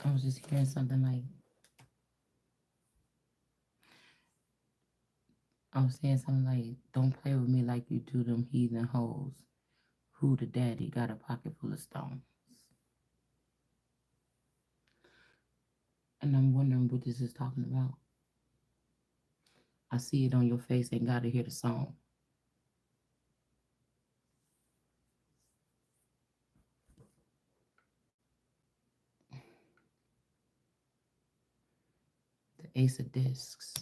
I was just hearing something like, I was saying something like, don't play with me like you do them heathen hoes. Who the daddy got a pocket full of stones? And I'm wondering what this is talking about. I see it on your face and gotta hear the song. The Ace of Discs,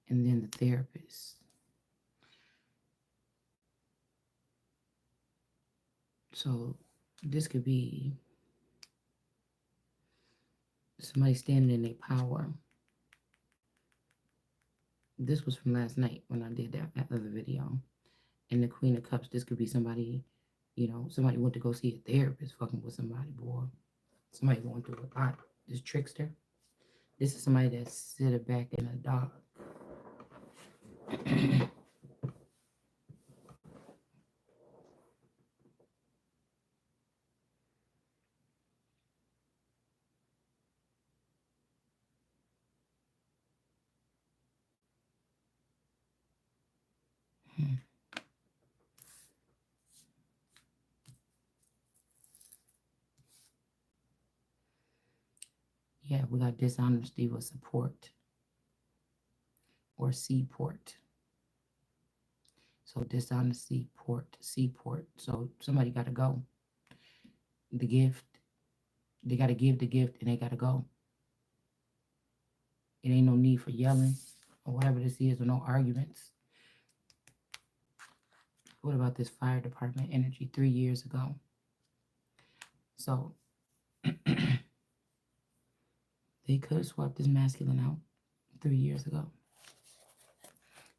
and then the Therapist. So this could be somebody standing in their power. This was from last night when I did that other video. And the Queen of Cups, this could be somebody, somebody went to go see a therapist fucking with somebody, boy. Somebody going through a lot. This trickster. This is somebody that's sitting back in the dark. Yeah, we got dishonesty with support or seaport. So dishonesty, port, seaport. So somebody got to go. The gift, they got to give the gift and they got to go. It ain't no need for yelling or whatever this is or no arguments. What about this fire department energy 3 years ago? So they could have swapped this masculine out 3 years ago.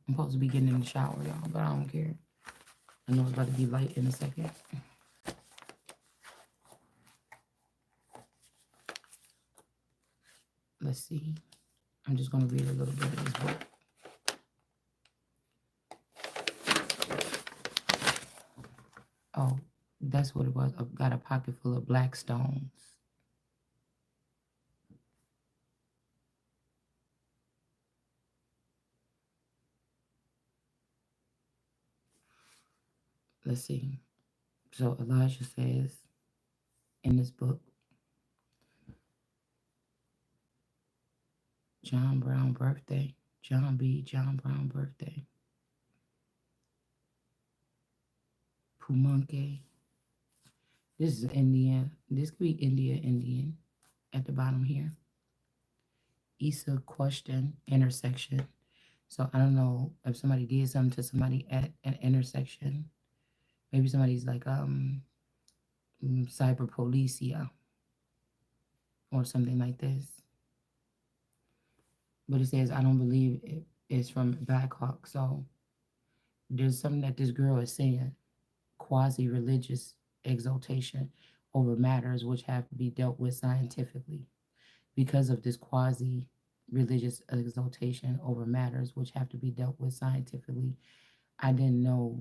I'm supposed to be getting in the shower, y'all, but I don't care. I know it's about to be light in a second. Let's see. I'm just going to read a little bit of this book. Oh, that's what it was. I've got a pocket full of black stones. Let's see. So Elijah says in this book, John Brown birthday. John Brown birthday. Pumonke. This is Indian. This could be Indian at the bottom here. Issa question intersection. So I don't know if somebody did something to somebody at an intersection. Maybe somebody's like cyber policia or something like this. But it says I don't believe it is from Blackhawk. So there's something that this girl is saying. Quasi-religious exaltation over matters which have to be dealt with scientifically. Because of this quasi-religious exaltation over matters which have to be dealt with scientifically, I didn't know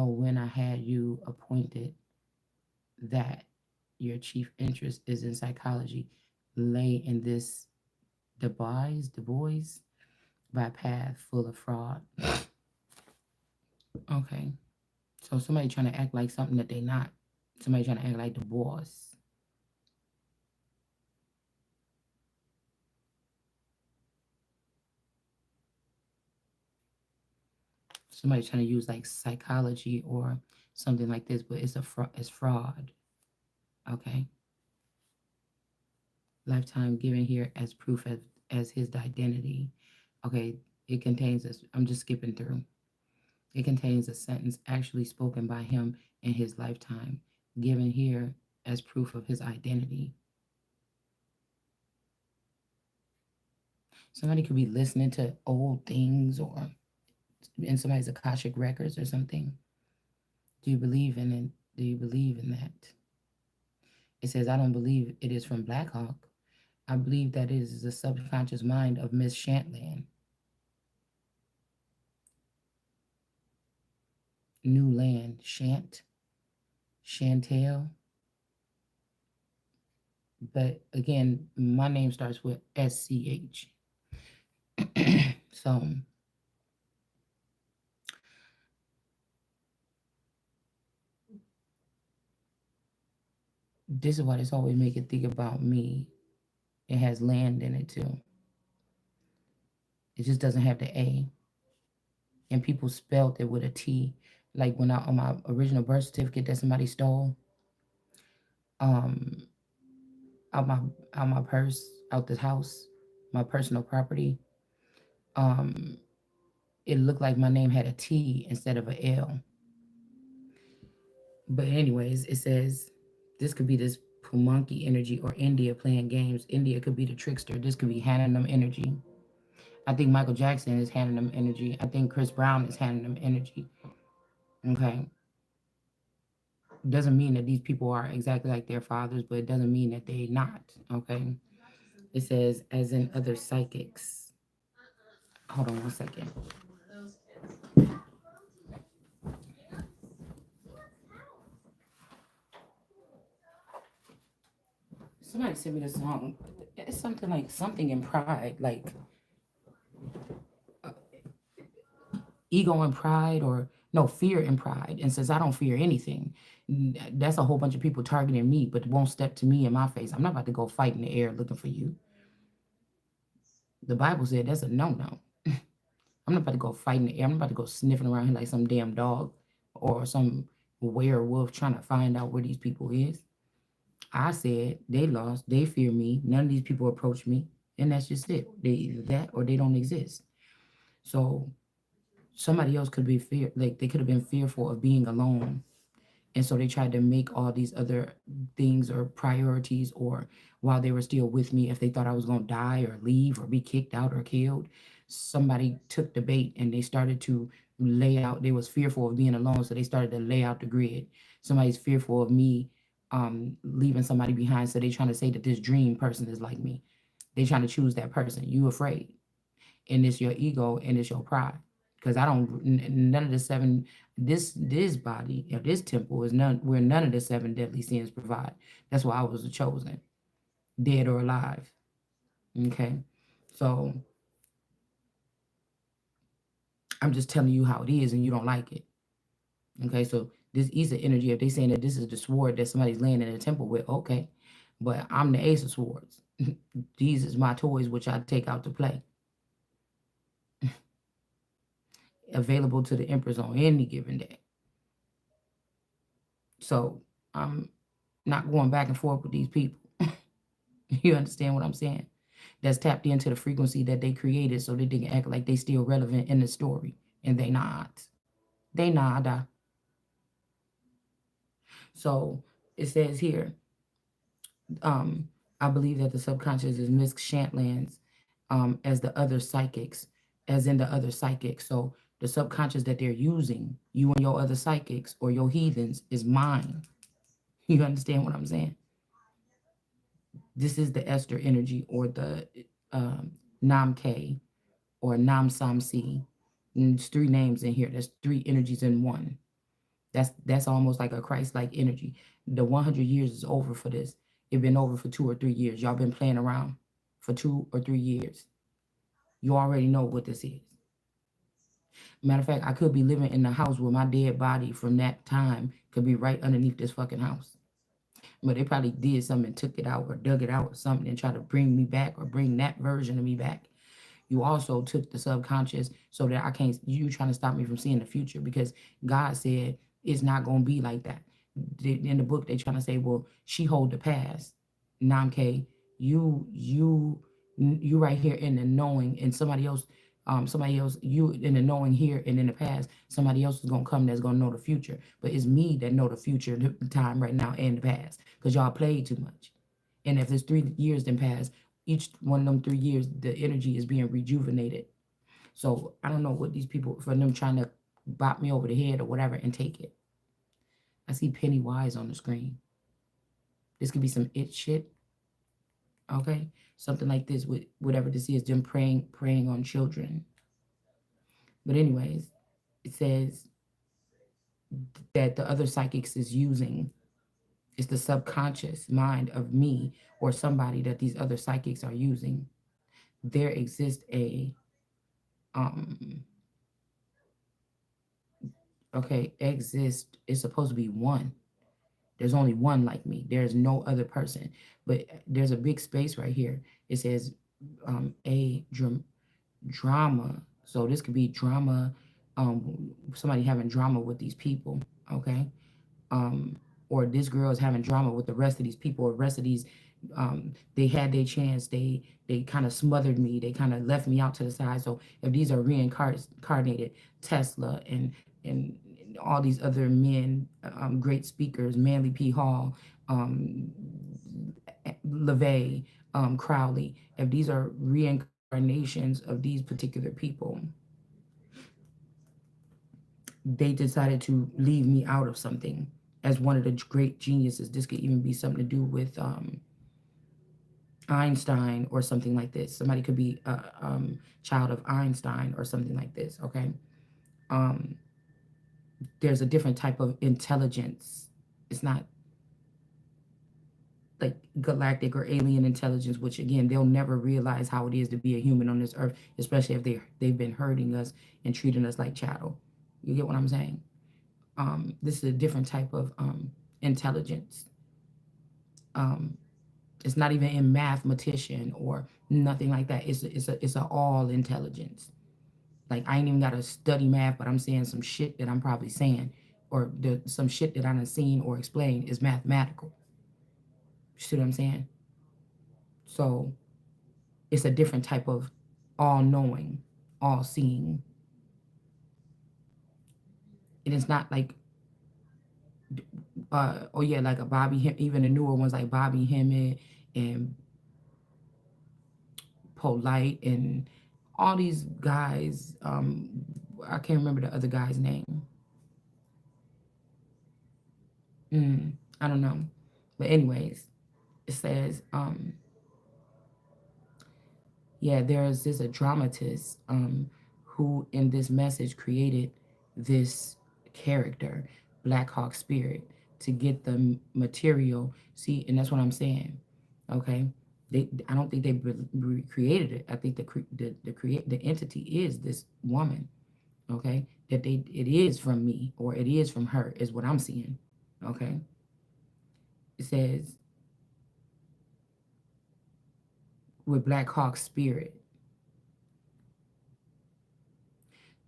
when I had you appointed that your chief interest is in psychology, lay in this Du Bois by path full of fraud. Okay. So somebody trying to act like something that they not. Somebody trying to act like the boss. Somebody trying to use like psychology or something like this, but it's fraud. Okay. Lifetime given here as proof as his identity. Okay. It contains this. I'm just skipping through. It contains a sentence actually spoken by him in his lifetime, given here as proof of his identity. Somebody could be listening to old things or in somebody's Akashic records or something. Do you believe in it? Do you believe in that? It says, I don't believe it is from Blackhawk. I believe that it is the subconscious mind of Miss Shantland. New land, Chantel. But again, my name starts with SCH. So this is why this always make it think about me. It has land in it too. It just doesn't have the A. And people spelled it with a T. Like when I on my original birth certificate that somebody stole, um, out my out my purse, out the house, my personal property, um, it looked like my name had a T instead of a L. But anyways, it says this could be this Pumonkey energy or India playing games. India could be the trickster. This could be handing them energy. I think Michael Jackson is handing them energy. I think Chris Brown is handing them energy. Okay. Doesn't mean that these people are exactly like their fathers, but it doesn't mean that they not. Okay. It says as in other psychics. Hold on one second. Somebody sent me this song. It's something like something in pride, like uh, ego and pride, or no, fear and pride. And says, I don't fear anything. That's a whole bunch of people targeting me, but won't step to me in my face. I'm not about to go fight in the air looking for you. The Bible said that's a no no. I'm not about to go fight in the air. I'm not about to go sniffing around here like some damn dog or some werewolf trying to find out where these people is. I said they lost. They fear me. None of these people approach me, and that's just it. They either that or they don't exist. So somebody else could be fear like they could have been fearful of being alone, and so they tried to make all these other things or priorities, or while they were still with me, if they thought I was going to die or leave or be kicked out or killed, somebody took the bait and they started to lay out. They was fearful of being alone, so they started to lay out the grid. Somebody's fearful of me leaving somebody behind, so they trying to say that this dream person is like me. They trying to choose that person. You afraid, and it's your ego and it's your pride. Because I don't, none of the seven, this body or this temple is none where none of the seven deadly sins provide. That's why I was chosen, dead or alive. Okay, so I'm just telling you how it is, and you don't like it. Okay, so this Isa energy, if they saying that this is the sword that somebody's laying in a temple with, okay, but I'm the ace of swords. These is my toys which I take out to play, available to the Empress on any given day. So I'm not going back and forth with these people. You understand what I'm saying? That's tapped into the frequency that they created so that they can act like they still relevant in the story. And they not. They nada. So it says here, um, I believe that the subconscious is Miss Shantland's as the other psychics, as in the other psychics. So the subconscious that they're using, you and your other psychics or your heathens, is mine. You understand what I'm saying? This is the Esther energy or the Nam-K or Nam-Sam-Si. And there's three names in here. There's three energies in one. That's almost like a Christ-like energy. The 100 years is over for this. It's been over for 2 or 3 years. Y'all been playing around for 2 or 3 years. You already know what this is. Matter of fact, I could be living in the house where my dead body from that time could be right underneath this fucking house. But they probably did something and took it out or dug it out or something and tried to bring me back or bring that version of me back. You also took the subconscious so that I can't, you trying to stop me from seeing the future because God said it's not going to be like that. In the book, they trying to say, well, she hold the past. Namke, you right here in the knowing, and somebody else, you in the knowing here and in the past, somebody else is gonna come that's gonna know the future. But it's me that know the future, the time right now and the past, because y'all played too much. And if there's 3 years then pass, each one of them 3 years, the energy is being rejuvenated. So I don't know what these people, for them trying to bop me over the head or whatever and take it. I see Pennywise on the screen. This could be some it shit, okay? Something like this with whatever this is, them preying on children. But anyways, it says that the other psychics is using It's the subconscious mind of me or somebody that these other psychics are using. There exists a um okay, exist is supposed to be one. There's only one like me. There's no other person. But there's a big space right here. It says a drama. So this could be drama, somebody having drama with these people, okay? um, or this girl is having drama with the rest of these people, or the rest of these, they had their chance, they kind of smothered me, they kind of left me out to the side. So if these are reincarnated Tesla and all these other men, great speakers, Manly P. Hall, um, LeVay, Crowley, if these are reincarnations of these particular people, they decided to leave me out of something as one of the great geniuses. This could even be something to do with Einstein or something like this. Somebody could be a child of Einstein or something like this. Okay, um, there's a different type of intelligence. It's not like galactic or alien intelligence, which again they'll never realize how it is to be a human on this earth, especially if they've been hurting us and treating us like chattel. You get what I'm saying? This is a different type of intelligence. Um, it's not even in mathematician or nothing like that. It's a all intelligence. Like I ain't even got to study math, but I'm saying some shit that I'm probably saying, or some shit that I done seen or explained is mathematical. You see what I'm saying? So it's a different type of all knowing, all seeing. And it's not like oh yeah, like a even the newer ones like Bobby Hemmett and Polite and all these guys. I can't remember the other guy's name. I don't know. But anyways, it says, yeah, there's a dramatist who in this message created this character, Black Hawk Spirit, to get the material. See, and that's what I'm saying. Okay, I don't think they created it. I think the entity is this woman. Okay, that it is from me or it is from her is what I'm seeing. Okay, it says with Black Hawk Spirit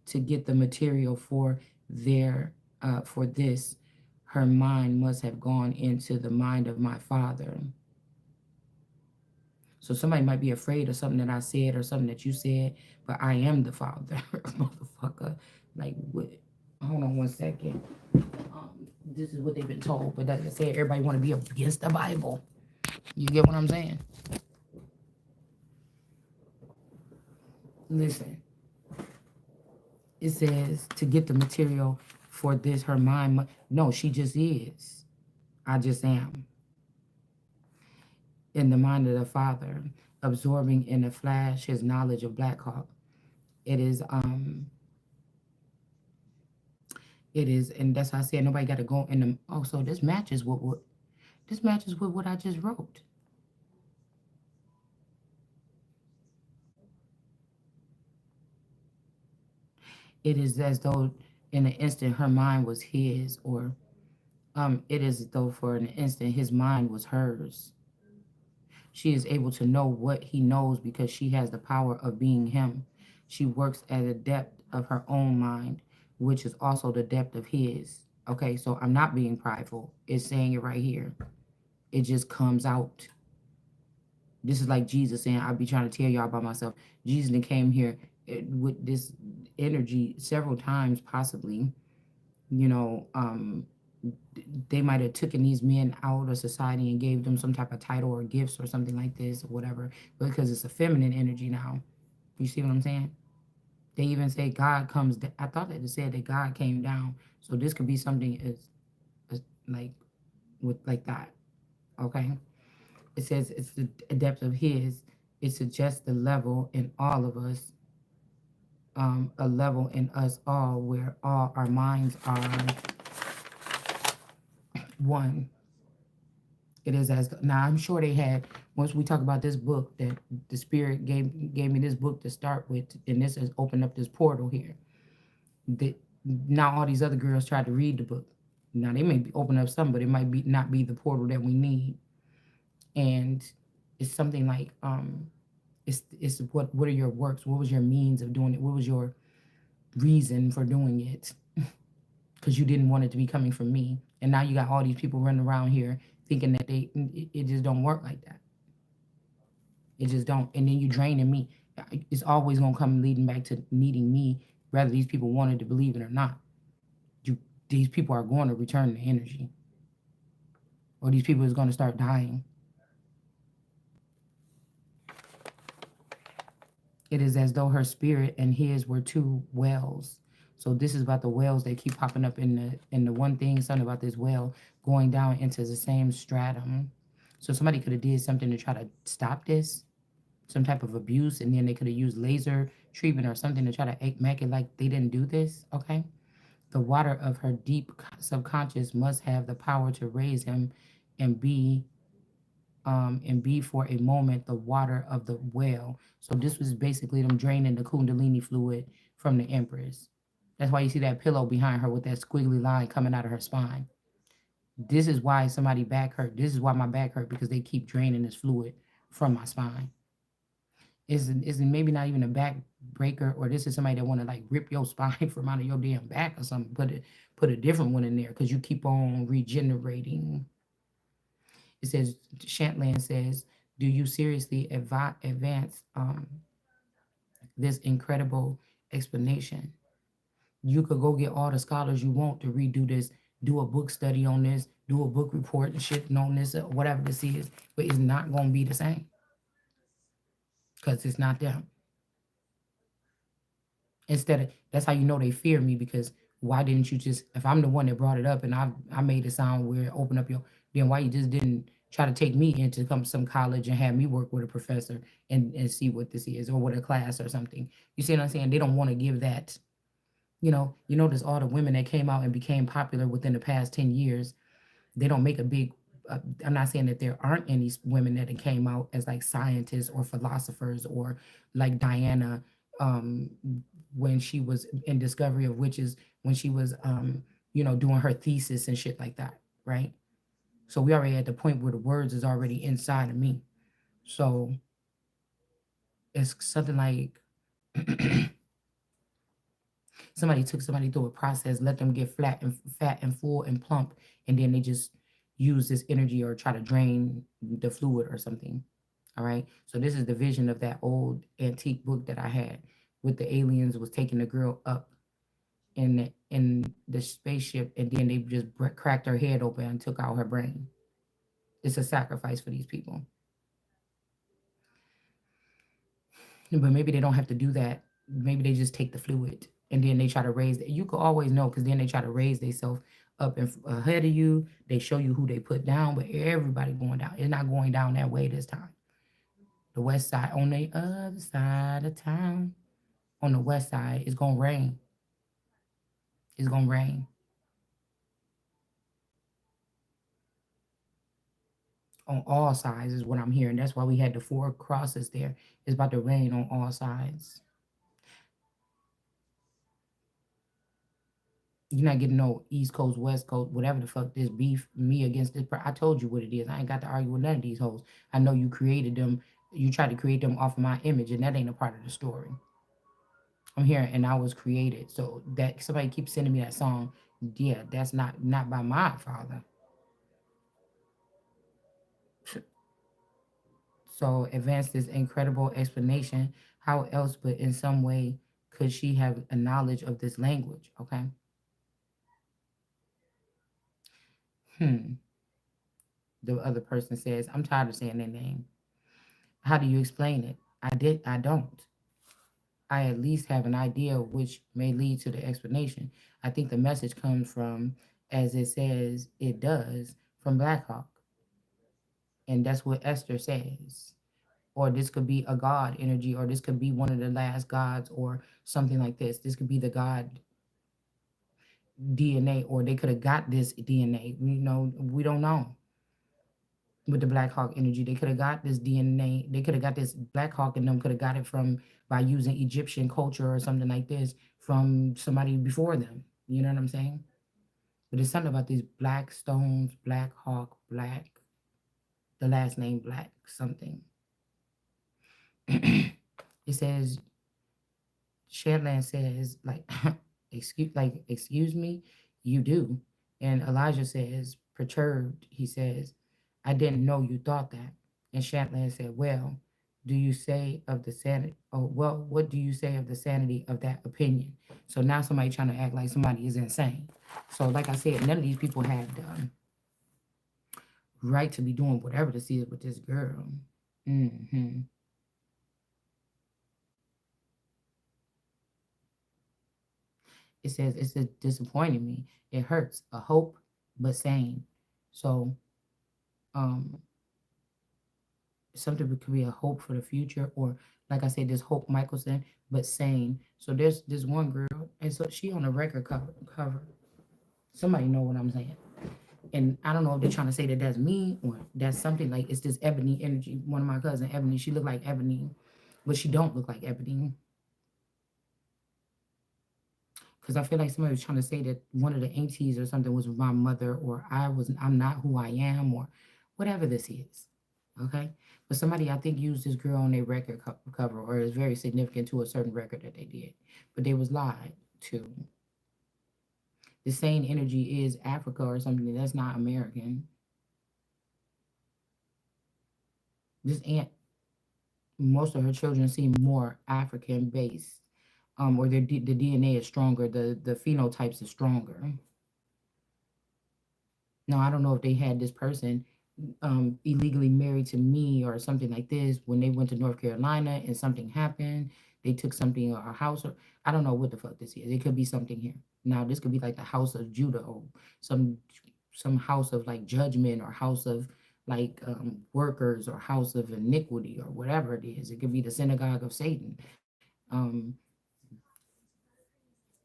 to get the material for their for this, her mind must have gone into the mind of my father. So somebody might be afraid of something that I said or something that you said, but I am the father, motherfucker. Like what? Hold on one second. This is what they've been told, but like I said, everybody want to be against the Bible. You get what I'm saying? Listen, it says to get the material for this, her mind. No, she just is. I just am. In the mind of the Father, absorbing in a flash his knowledge of Black Hawk. It is, and that's why I said nobody got to go in the. Oh, so this matches what I just wrote. It is as though in an instant her mind was his, or it is as though for an instant his mind was hers. She is able to know what he knows because she has the power of being him. She works at a depth of her own mind, which is also the depth of his. Okay, so I'm not being prideful. It's saying it right here. It just comes out. This is like Jesus saying, I'll be trying to tell y'all about myself. Jesus came here with this energy several times, possibly. You know, they might have taken these men out of society and gave them some type of title or gifts or something like this or whatever, because it's a feminine energy now. You see what I'm saying? They even say God comes. I thought that it said that God came down. So this could be something as like with like that. Okay. It says it's the depth of His. It suggests the level in all of us, a level in us all where all our minds are one. It is as now. I'm sure they had once we talk about this book that the spirit gave me this book to start with, and this has opened up this portal here. That now all these other girls tried to read the book. Now they may be open up some, but it might be not be the portal that we need. And it's something like it's what are your works? What was your means of doing it? What was your reason for doing it? Because you didn't want it to be coming from me, and now you got all these people running around here thinking that it just don't work like that. It just don't. And then you draining me. It's always gonna come leading back to needing me, whether these people wanted to believe it or not. You, these people are going to return the energy, or these people is going to start dying. It is as though her spirit and his were two wells. So this is about the wells that keep popping up in the one thing, something about this well going down into the same stratum. So somebody could have did something to try to stop this, some type of abuse, and then they could have used laser treatment or something to try to make it like they didn't do this. Okay, the water of her deep subconscious must have the power to raise him and be for a moment the water of the well. So this was basically them draining the kundalini fluid from the empress. That's why you see that pillow behind her with that squiggly line coming out of her spine. This is why somebody back hurt. This is why my back hurt, because they keep draining this fluid from my spine. Isn't maybe not even a back breaker, or this is somebody that want to like rip your spine from out of your damn back or something. Put a different one in there because you keep on regenerating. It says Shantland says, "Do you seriously advance this incredible explanation? You could go get all the scholars you want to redo this, do a book study on this, do a book report and shit on this, whatever this is, but it's not gonna be the same because it's not them." Instead of that's how you know they fear me, because why didn't you just, if I'm the one that brought it up and I made it sound weird, open up your, then why you just didn't try to take me into some college and have me work with a professor and see what this is, or with a class or something. You see what I'm saying? They don't want to give that. You notice all the women that came out and became popular within the past 10 years, they don't make a big I'm not saying that there aren't any women that came out as like scientists or philosophers, or like Diana, um, when she was in Discovery of Witches, when she was doing her thesis and shit like that, right? So we already at the point where the words is already inside of me. So it's something like somebody took somebody through a process, let them get fat and full and plump, and then they just use this energy or try to drain the fluid or something. All right. So this is the vision of that old antique book that I had with the aliens was taking the girl up in the spaceship, and then they just cracked her head open and took out her brain. It's a sacrifice for these people. But maybe they don't have to do that. Maybe they just take the fluid and then they try to raise it. You could always know, because then they try to raise themselves up ahead of you. They show you who they put down, but everybody going down. It's not going down that way this time. The west side, on the other side of town, on the west side, it's gonna rain. It's gonna rain on all sides, is what I'm hearing. That's why we had the four crosses there. It's about to rain on all sides. You're not getting no East Coast, West Coast, whatever the fuck this beef, me against this. I told you what it is. I ain't got to argue with none of these hoes. I know you created them. You tried to create them off of my image, and that ain't a part of the story. I'm here, and I was created. So that somebody keeps sending me that song. Yeah, that's not by my father. So advance this incredible explanation. How else but in some way could she have a knowledge of this language? Okay. Hmm. The other person says, I'm tired of saying their name. How do you explain it? I don't. I at least have an idea which may lead to the explanation. I think the message comes from, as it says it does, from Blackhawk. And that's what Esther says. Or this could be a god energy, or this could be one of the last gods, or something like this. This could be the god DNA, or they could have got this DNA. We don't know. with the Black Hawk energy. They could have got this DNA. They could have got this Black Hawk, and them could have got it from by using Egyptian culture or something like this from somebody before them. You know what I'm saying? But there's something about these black stones, Black Hawk, Black, the last name Black something. It says Shedland says excuse me, you do. And Elijah says, perturbed, he says, I didn't know you thought that. And Shatland said, well, do you say of the sanity? Oh, well, what do you say of the sanity of that opinion? So now somebody trying to act like somebody is insane. So like I said, none of these people had the right to be doing whatever this is with this girl. Hmm. It says it's disappointing me. It hurts. A hope, but sane. So um something could be a hope for the future, or like I said, this Hope Michelson, but sane. So there's this one girl, and so she on a record cover. Somebody know what I'm saying. And I don't know if they're trying to say that that's me or that's something like it's this Ebony energy. One of my cousin Ebony, she looked like Ebony, but she don't look like Ebony. Because I feel like somebody was trying to say that one of the aunties or something was my mother, or I'm not who I am, or whatever this is. Okay, but somebody I think used this girl on their record cover, or is very significant to a certain record that they did, but they was lied to. The same energy is Africa or something that's not American. This aunt, most of her children seem more African based, or the DNA is stronger, the phenotypes are stronger. Now, I don't know if they had this person illegally married to me or something like this when they went to North Carolina and something happened. They took something or a house, or I don't know what the fuck this is. It could be something here. Now, this could be like the house of Judah, or some some house of like judgment, or house of like workers, or house of iniquity, or whatever it is. It could be the synagogue of Satan. Um,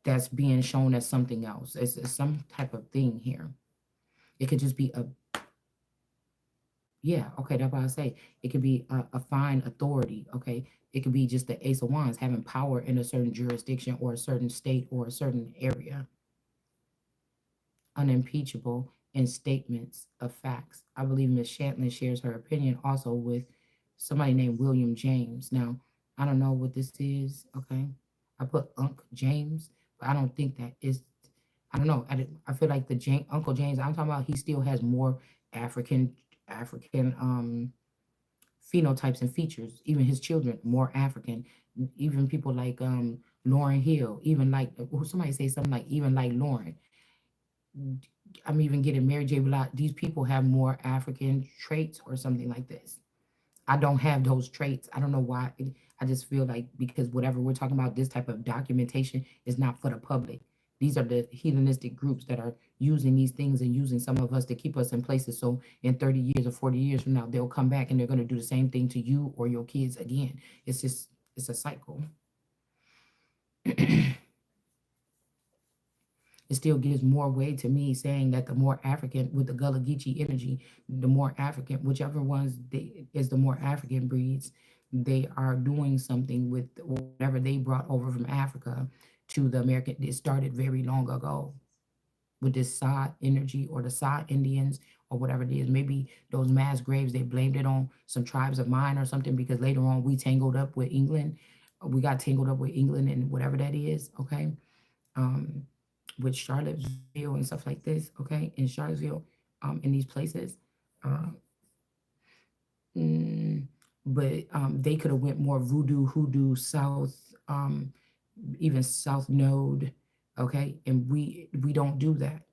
that's being shown as something else. It's some type of thing here. It could just be a Yeah, okay, that's what I say. It could be a fine authority, okay? It could be just the Ace of Wands having power in a certain jurisdiction or a certain state or a certain area, unimpeachable in statements of facts. I believe Miss Shantlin shares her opinion also with somebody named William James. Now, I don't know what this is, okay? I put Unc James, but I don't think that is, I don't know. I feel like Uncle James, I'm talking about he still has more African, African, phenotypes and features. Even his children more African. Even people like Lauren Hill. Even like somebody say something like even like Lauren. I'm even getting Mary J. Blige. These people have more African traits or something like this. I don't have those traits. I don't know why. I just feel like because whatever we're talking about, this type of documentation is not for the public. These are the heathenistic groups that are using these things and using some of us to keep us in places. So in 30 years or 40 years from now, they'll come back and they're going to do the same thing to you or your kids again. It's a cycle. It still gives more weight to me saying that the more African with the Gullah Geechee energy, the more African, whichever ones is the more African breeds, they are doing something with whatever they brought over from Africa to the American. It started very long ago with this Sa energy or the Sa Indians or whatever it is. Maybe those mass graves, they blamed it on some tribes of mine or something because later on we tangled up with England. We got tangled up with England and whatever that is, okay? Um, with Charlottesville and stuff like this, okay, in Charlottesville, in these places. Uh, mm, but they could have went more voodoo, hoodoo, south, even south node, okay, and we don't do that.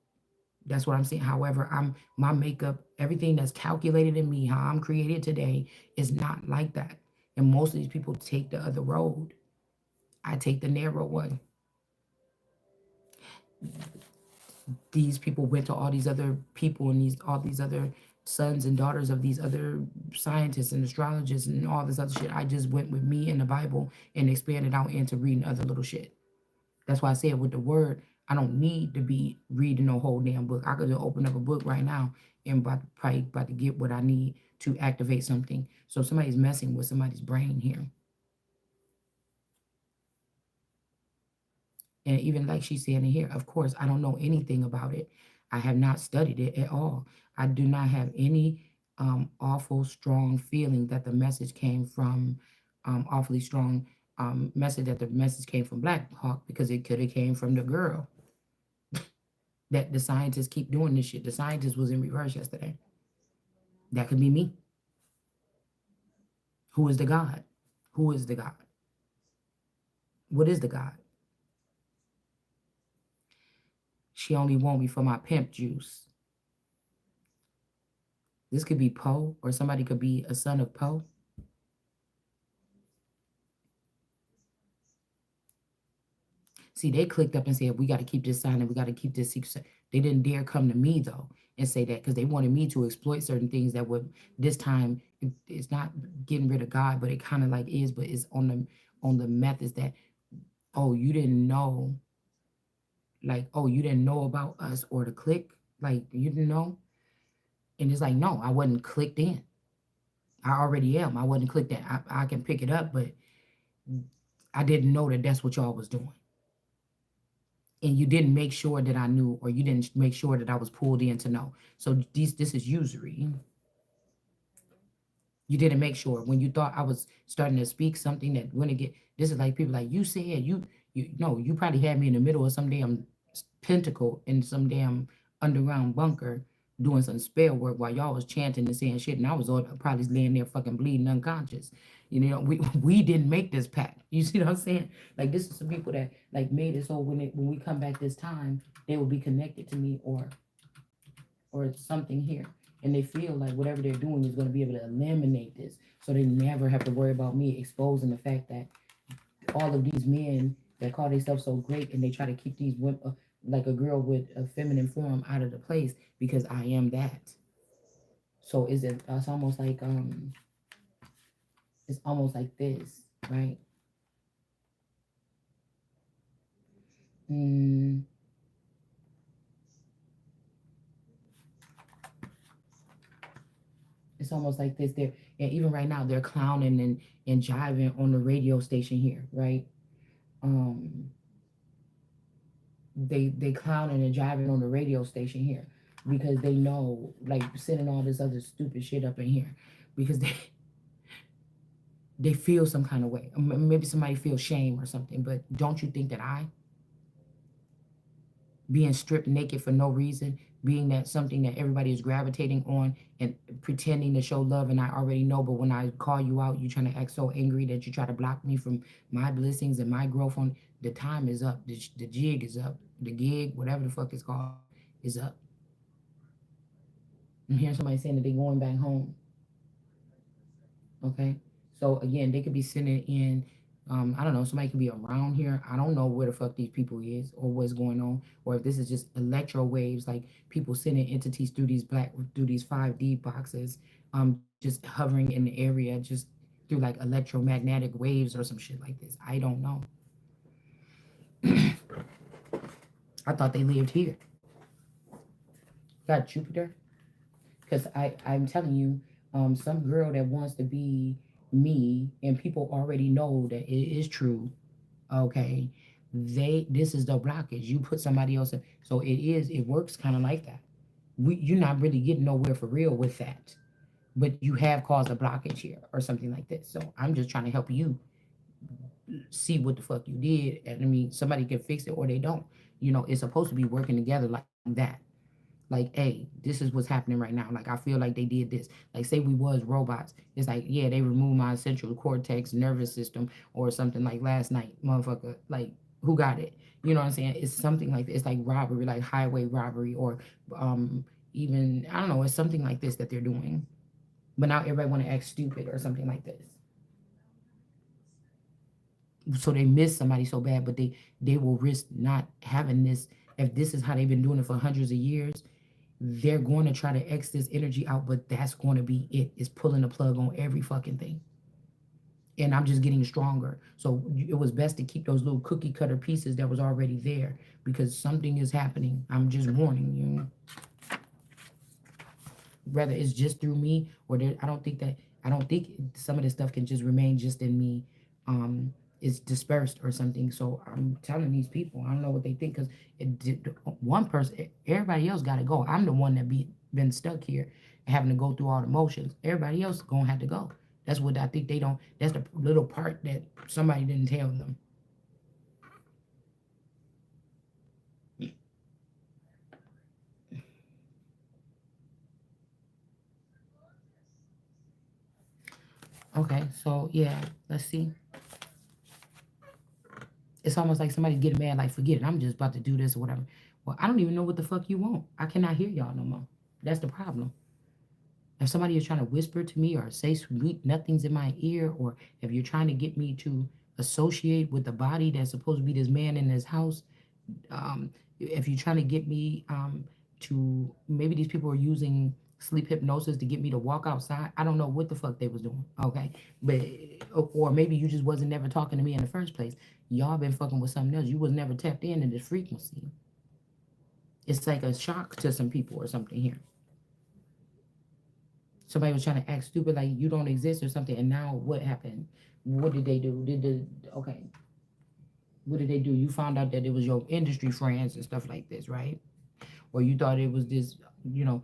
That's what I'm saying. However, my makeup, everything that's calculated in me, how I'm created today, is not like that. And most of these people take the other road. I take the narrow one. These people went to all these other people and these all these other sons and daughters of these other scientists and astrologists and all this other shit. I just went with me and the Bible and expanded out into reading other little shit. That's why I said with the word, I don't need to be reading no whole damn book. I could just open up a book right now and probably about to get what I need to activate something. So somebody's messing with somebody's brain here. And even like she said in here, of course, I don't know anything about it. I have not studied it at all. I do not have any awful strong feeling that the message came from awfully strong message that the message came from Black Hawk, because it could have came from the girl that the scientists keep doing this shit. The scientist was in reverse yesterday. That could be me. Who is the God? Who is the God? What is the God? She only want me for my pimp juice. This could be Poe, or somebody could be a son of Poe. See, they clicked up and said, we got to keep this silent. We got to keep this secret. They didn't dare come to me, though, and say that, because they wanted me to exploit certain things that would, this time, it's not getting rid of God, but it kind of like is, but it's on the methods that, oh, you didn't know, like, oh, you didn't know about us or the click, like, you didn't know. And it's like, no, I wasn't clicked in. I already am. I wasn't clicked in. I can pick it up, but I didn't know that that's what y'all was doing. And you didn't make sure that I knew, or you didn't make sure that I was pulled in to know. So this is usury. You didn't make sure when you thought I was starting to speak something that wouldn't get. This is like people like you said you no, you probably had me in the middle of some damn pentacle in some damn underground bunker doing some spell work while y'all was chanting and saying shit, and I was all, probably laying there fucking bleeding unconscious. You know, we didn't make this pact. You see what I'm saying? Like, this is some people that like made it so when we come back this time, they will be connected to me, or something here. And they feel like whatever they're doing is going to be able to eliminate this. So they never have to worry about me exposing the fact that all of these men that call themselves so great, and they try to keep these women, like a girl with a feminine form, out of the place, because I am that. So it's almost like this, right? Mm, it's almost like this. They're, and even right now they're clowning and jiving on the radio station here, right? Um, they clowning and jiving on the radio station here, because they know, like, sending all this other stupid shit up in here, because they feel some kind of way. Maybe somebody feels shame or something, but don't you think that I, being stripped naked for no reason, being that something that everybody is gravitating on and pretending to show love, and I already know, but when I call you out, you trying to act so angry that you try to block me from my blessings and my growth. On the time is up, the jig is up, the gig, whatever the fuck it's called, is up. I'm hearing somebody saying that they're going back home. Okay. So again, they could be sending in, I don't know, somebody could be around here. I don't know where the fuck these people is, or what's going on, or if this is just electro waves, like people sending entities through these 5D boxes, just hovering in the area, just through like electromagnetic waves or some shit like this. I don't know. I thought they lived here. Got Jupiter. Because I'm telling you, some girl that wants to be me, and people already know that it is true. Okay, this is the blockage. You put somebody else in, so it works kind of like that. You're not really getting nowhere for real with that, but you have caused a blockage here or something like this. So I'm just trying to help you see what the fuck you did, and I mean, somebody can fix it or they don't. You know, it's supposed to be working together like that. Like, hey, this is what's happening right now. Like, I feel like they did this. Like, say we was robots. It's like, yeah, they removed my central cortex nervous system or something, like last night, motherfucker. Like, who got it? You know what I'm saying? It's something like this. It's like robbery, like highway robbery, or even, I don't know, it's something like this that they're doing. But now everybody want to act stupid or something like this. So they miss somebody so bad, but they will risk not having this. If this is how they've been doing it for hundreds of years, they're going to try to X this energy out, but that's going to be it. It's pulling the plug on every fucking thing. And I'm just getting stronger. So it was best to keep those little cookie cutter pieces that was already there, because something is happening. I'm just warning you. whether it's just through me or there, I don't think some of this stuff can just remain just in me. Um, it's dispersed or something. So I'm telling these people, I don't know what they think because one person, everybody else got to go. I'm the one that been stuck here, having to go through all the motions. Everybody else gonna have to go. That's what I think they don't. That's the little part that somebody didn't tell them. Okay, so yeah, let's see. It's almost like somebody's getting mad, like, forget it, I'm just about to do this or whatever. Well, I don't even know what the fuck you want. I cannot hear y'all no more. That's the problem. If somebody is trying to whisper to me or say sweet nothings in my ear, or if you're trying to get me to associate with the body that's supposed to be this man in this house, if you're trying to get me to, maybe these people are using sleep hypnosis to get me to walk outside. I don't know what the fuck they was doing. Okay, but or maybe you just wasn't never talking to me in the first place. Y'all been fucking with something else. You was never tapped into this frequency. It's like a shock to some people or something here. Somebody was trying to act stupid, like you don't exist or something, and now what happened? What did they do? Okay? What did they do? You found out that it was your industry friends and stuff like this, right? Or you thought it was this, you know,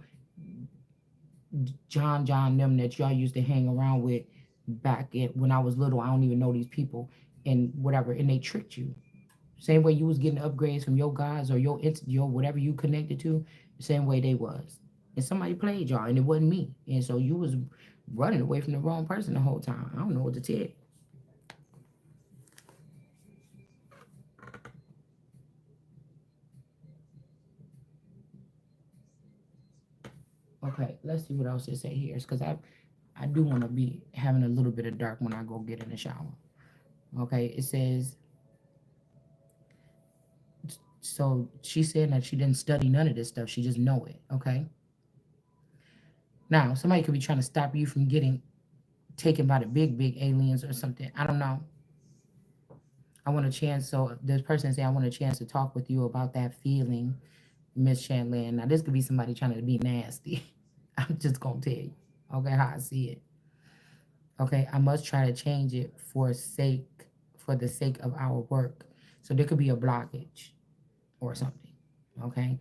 John them that y'all used to hang around with back when I was little. I don't even know these people and whatever, and they tricked you. Same way you was getting upgrades from your guys or your whatever you connected to, the same way they was. And somebody played y'all, and it wasn't me. And so you was running away from the wrong person the whole time. I don't know what to tell you. Okay, let's see what else it say here. Because I do want to be having a little bit of dark when I go get in the shower. Okay, it says, so she said that she didn't study none of this stuff. She just know it. Okay. Now somebody could be trying to stop you from getting taken by the big aliens or something. I don't know. I want a chance. So this person say, I want a chance to talk with you about that feeling, Miss Chandler. Now this could be somebody trying to be nasty. I'm just gonna tell you. Okay, how I see it. Okay, I must try to change it for the sake of our work. So there could be a blockage or something. Okay,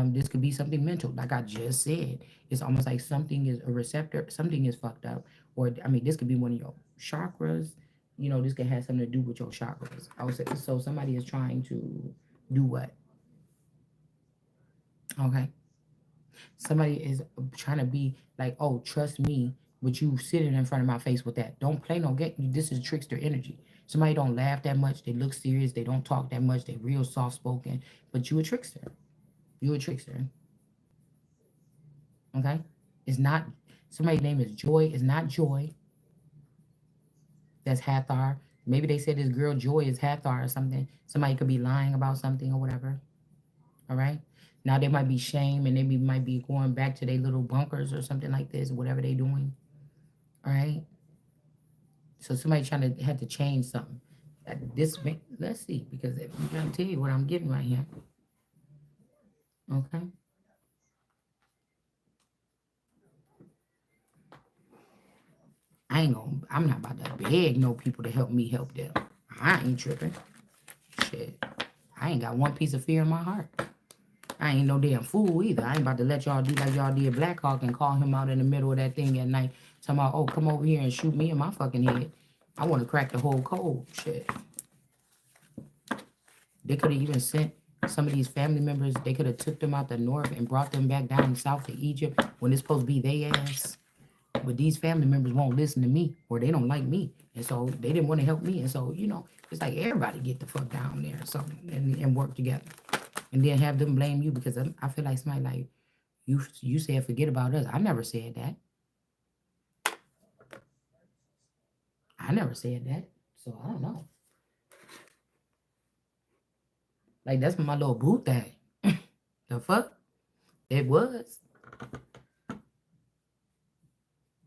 this could be something mental, like I just said. It's almost like something is a receptor, something is fucked up, or I mean, this could be one of your chakras. You know, this could have something to do with your chakras. I would say so. Somebody is trying to do what? Okay, somebody is trying to be like, oh, trust me, but you sitting in front of my face with that. Don't play no game. This is trickster energy. Somebody don't laugh that much. They look serious. They don't talk that much. They real soft spoken, but you a trickster. You a trickster. Okay? It's not somebody's name is Joy. It's not Joy. That's Hathar. Maybe they said this girl Joy is Hathar or something. Somebody could be lying about something or whatever. All right. Now they might be shame and might be going back to their little bunkers or something like this, whatever they doing. All right. So somebody trying to had to change something. Let's see, because I'm trying to tell you what I'm getting right here. Okay. I'm not about to beg no people to help me help them. I ain't tripping. Shit. I ain't got one piece of fear in my heart. I ain't no damn fool either. I ain't about to let y'all do like y'all did Black Hawk and call him out in the middle of that thing at night. Talking about, oh, come over here and shoot me in my fucking head. I want to crack the whole code. Shit. They could have even sent some of these family members, they could have took them out the north and brought them back down south to Egypt when it's supposed to be their ass. But these family members won't listen to me or they don't like me. And so they didn't want to help me. And so, it's like everybody get the fuck down there or something and work together. And then have them blame you because I feel like somebody like, you said forget about us. I never said that. I never said that. So I don't know. Like that's my little boo thing. The fuck? It was.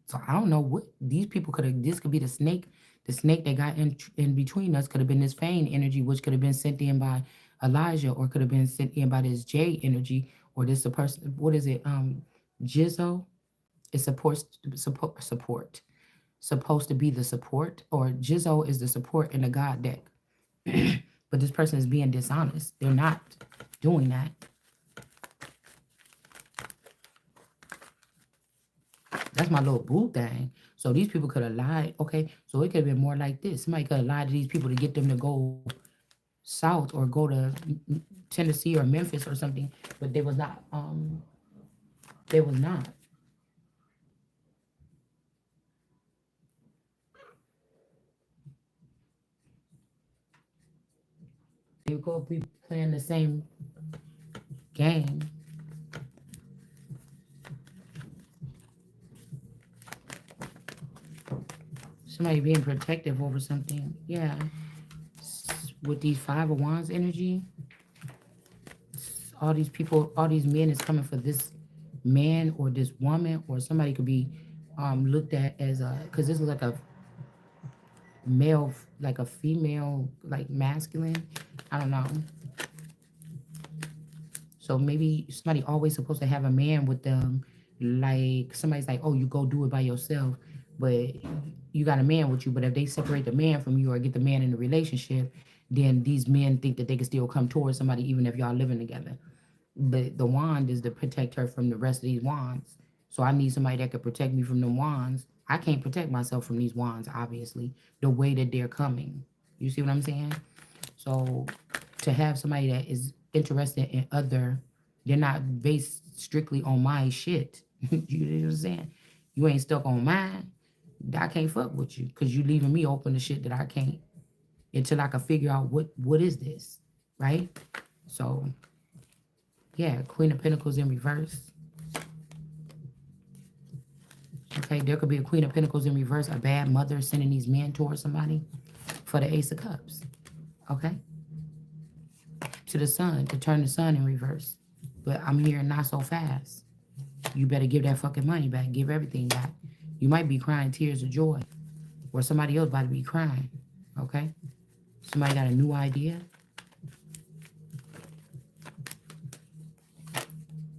So I don't know what these people could have. This could be the snake. The snake that got in between us could have been this Fane energy, which could have been sent in by Elijah, or could have been sent in by this J energy, or this a person. What is it? Jizzo. It's supposed to be the support, or Jizzo is the support in the God deck. But this person is being dishonest. They're not doing that. That's my little boo thing. So these people could have lied. Okay, so it could have been more like this. Somebody could have lied to these people to get them to go south or go to Tennessee or Memphis or something, but they was not. They was not. They could be playing the same game. Somebody being protective over something. Yeah. With these Five of Wands energy, all these people, all these men is coming for this man or this woman, or somebody could be looked at as a, because this is like a male, like a female, like masculine. I don't know. So maybe somebody always supposed to have a man with them. Like somebody's like, oh, you go do it by yourself, but you got a man with you. But if they separate the man from you or get the man in the relationship, then these men think that they can still come towards somebody even if y'all living together. But the wand is to protect her from the rest of these wands. So I need somebody that could protect me from the wands. I can't protect myself from these wands, obviously, the way that they're coming. You see what I'm saying? So to have somebody that is interested in other, they're not based strictly on my shit. You know what I'm saying? You ain't stuck on mine. I can't fuck with you because you leaving me open to shit that I can't until I can figure out what is this, right? So yeah, Queen of Pentacles in reverse. Okay, there could be a Queen of Pentacles in reverse, a bad mother sending these men towards somebody for the Ace of Cups. Okay, to the Sun, to turn the Sun in reverse. But I'm hearing not so fast. You better give that fucking money back. Give everything back. You might be crying tears of joy, or somebody else about to be crying. Okay, somebody got a new idea,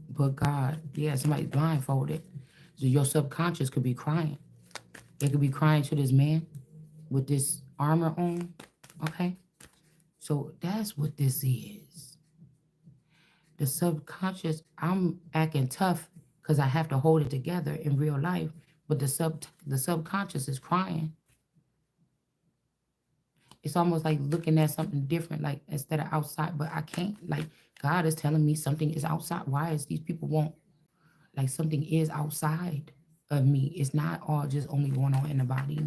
but God, yeah, somebody's blindfolded. So your subconscious could be crying. It could be crying to this man with this armor on. Okay, so that's what this is. The subconscious. I'm acting tough because I have to hold it together in real life, but the subconscious is crying. It's almost like looking at something different, like instead of outside, but I can't. Like God is telling me something is outside. Why is these people won't, like something is outside of me? It's not all just only going on in the body.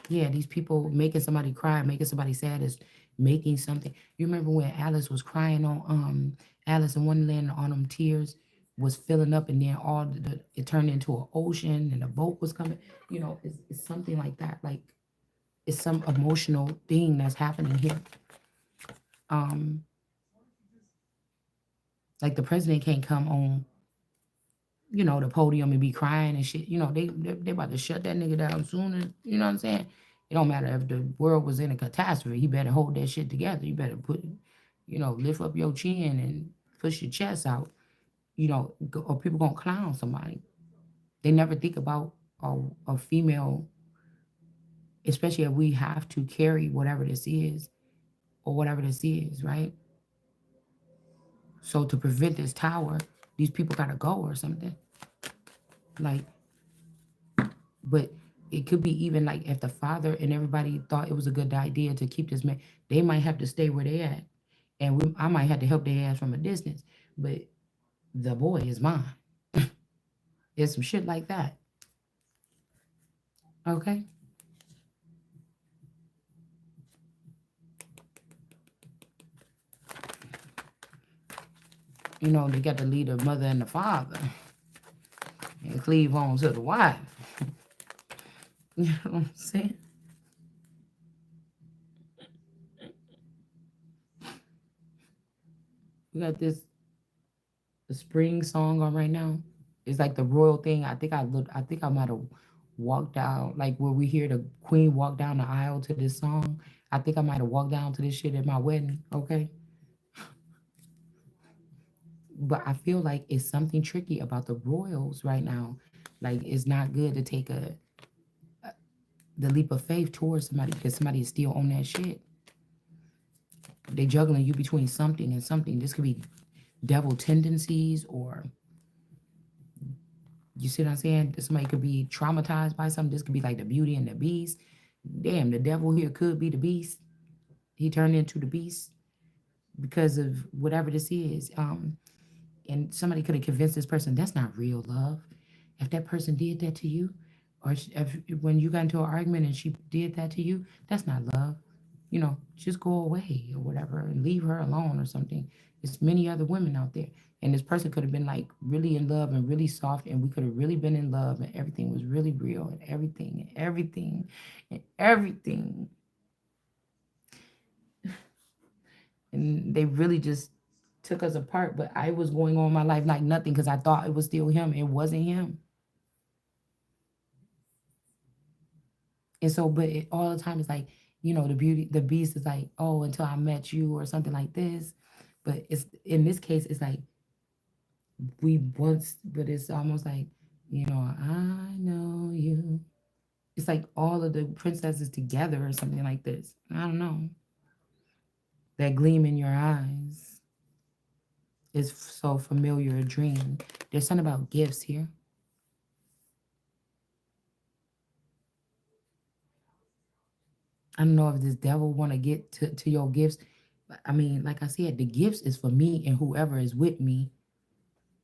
Yeah, these people making somebody cry, making somebody sad is making something. You remember when Alice was crying on Alice in Wonderland, all them tears was filling up, and then it turned into an ocean, and a boat was coming. It's something like that. Like it's some emotional thing that's happening here. Um, like the president can't come on, the podium and be crying and shit. They about to shut that nigga down soon as what I'm saying. It don't matter if the world was in a catastrophe. He better hold that shit together. You better lift up your chin and push your chest out. Or people gonna clown somebody. They never think about a female, especially if we have to carry whatever this is or whatever this is, right? So to prevent this tower, these people gotta go or something. Like, but it could be even like if the father and everybody thought it was a good idea to keep this man, they might have to stay where they at, and I might have to help their ass from a distance. But the boy is mine. It's some shit like that. Okay, they got to lead the mother and the father and cleave on to the wife. You know what I'm saying? We got this the spring song on right now. It's like the royal thing. I think I looked. I think I might have walked down like where we hear the queen walk down the aisle to this song. I think I might have walked down to this shit at my wedding. Okay, but I feel like it's something tricky about the royals right now. Like it's not good to take the leap of faith towards somebody because somebody is still on that shit. They juggling you between something and something. This could be devil tendencies, or you see what I'm saying? Somebody could be traumatized by something. This could be like the Beauty and the Beast. Damn, the devil here could be the beast. He turned into the beast because of whatever this is. And somebody could have convinced this person that's not real love. If that person did that to you, or if, when you got into an argument and she did that to you, that's not love. Just go away or whatever and leave her alone or something. There's many other women out there. And this person could have been like really in love and really soft, and we could have really been in love, and everything was really real, and everything, and everything, and everything. And they really just took us apart. But I was going on my life like nothing because I thought it was still him. It wasn't him. And so, but all the time it's like, the beast is like, oh, until I met you or something like this. But it's in this case, it's like but it's almost like, I know you. It's like all of the princesses together or something like this. I don't know. That gleam in your eyes is so familiar a dream. There's something about gifts here. I don't know if this devil want to get to your gifts. But I mean, like I said, the gifts is for me and whoever is with me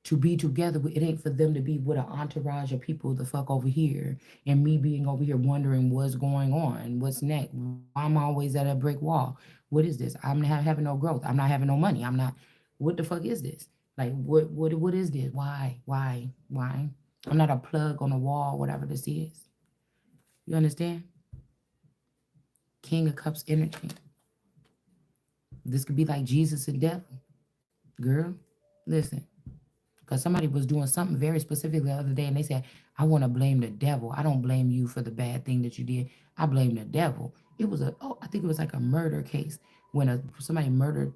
to be together. It ain't for them to be with an entourage of people the fuck over here and me being over here wondering what's going on, what's next. Why I'm always at a brick wall. What is this? I'm not having no growth. I'm not having no money. I'm not. What the fuck is this? Like what is this? Why? I'm not a plug on the wall. Whatever this is. You understand? King of Cups energy. This could be like Jesus and devil. Girl, listen. Because somebody was doing something very specific the other day and they said, I want to blame the devil. I don't blame you for the bad thing that you did. I blame the devil. I think it was like a murder case when somebody murdered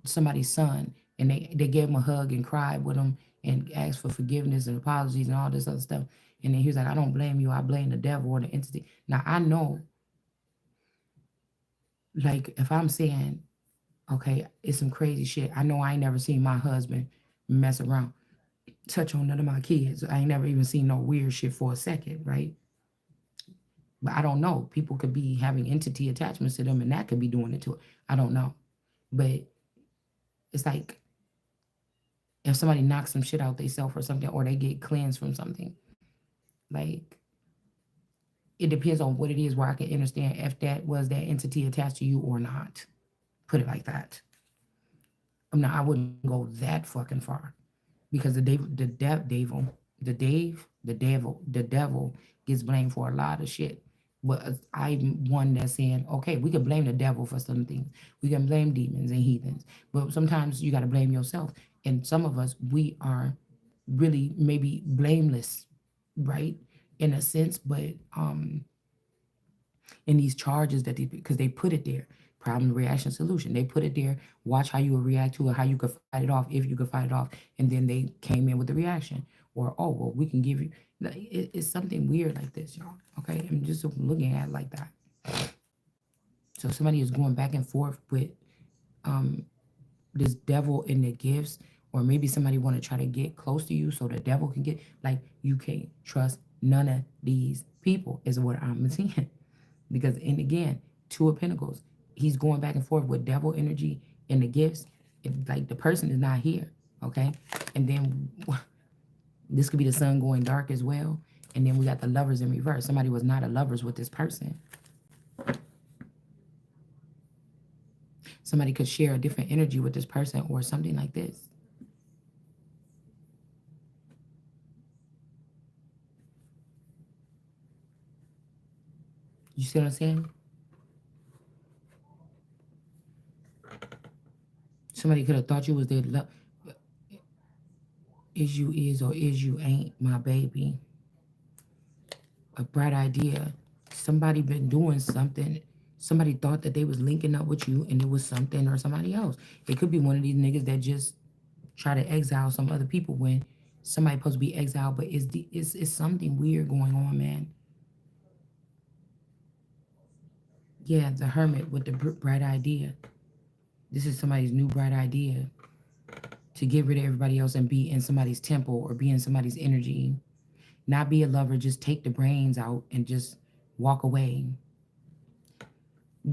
somebody's son, and they gave him a hug and cried with him and asked for forgiveness and apologies and all this other stuff. And then he was like, I don't blame you. I blame the devil or the entity. Now, I know, like, if I'm saying, okay, it's some crazy shit. I know I ain't never seen my husband mess around, touch on none of my kids. I ain't never even seen no weird shit for a second, right? But I don't know. People could be having entity attachments to them, and that could be doing it to it. I don't know. But it's like if somebody knocks some shit out themselves or something, or they get cleansed from something, like it depends on what it is where I can understand if that was that entity attached to you or not. Put it like that. I wouldn't go that fucking far. Because the devil gets blamed for a lot of shit. But I'm one that's saying, okay, we can blame the devil for some things. We can blame demons and heathens, but sometimes you got to blame yourself. And some of us, we are really maybe blameless, right, in a sense. But in these charges because they put it there, problem, reaction, solution, they put it there. Watch how you will react to it, how you could fight it off, if you could fight it off. And then they came in with the reaction, or, oh well, we can give you, it's something weird like this, y'all. Okay, I'm just looking at it like that. So somebody is going back and forth with um this devil in the gifts, or maybe somebody want to try to get close to you so the devil can get, like, you can't trust none of these people is what I'm seeing. Because, and again, Two of Pentacles, he's going back and forth with devil energy and the gifts. Like the person is not here, okay? And then this could be the sun going dark as well. And then we got the lovers in reverse. Somebody was not a lovers with this person. Somebody could share a different energy with this person or something like this. You see what I'm saying? Somebody could have thought you was their love. Is you is or is you ain't my baby. A bright idea. Somebody been doing something. Somebody thought that they was linking up with you and it was something or somebody else. It could be one of these niggas that just try to exile some other people when somebody supposed to be exiled, but it's something weird going on, man. Yeah, the hermit with the bright idea. This is somebody's new bright idea to get rid of everybody else and be in somebody's temple or be in somebody's energy. Not be a lover, just take the brains out and just walk away.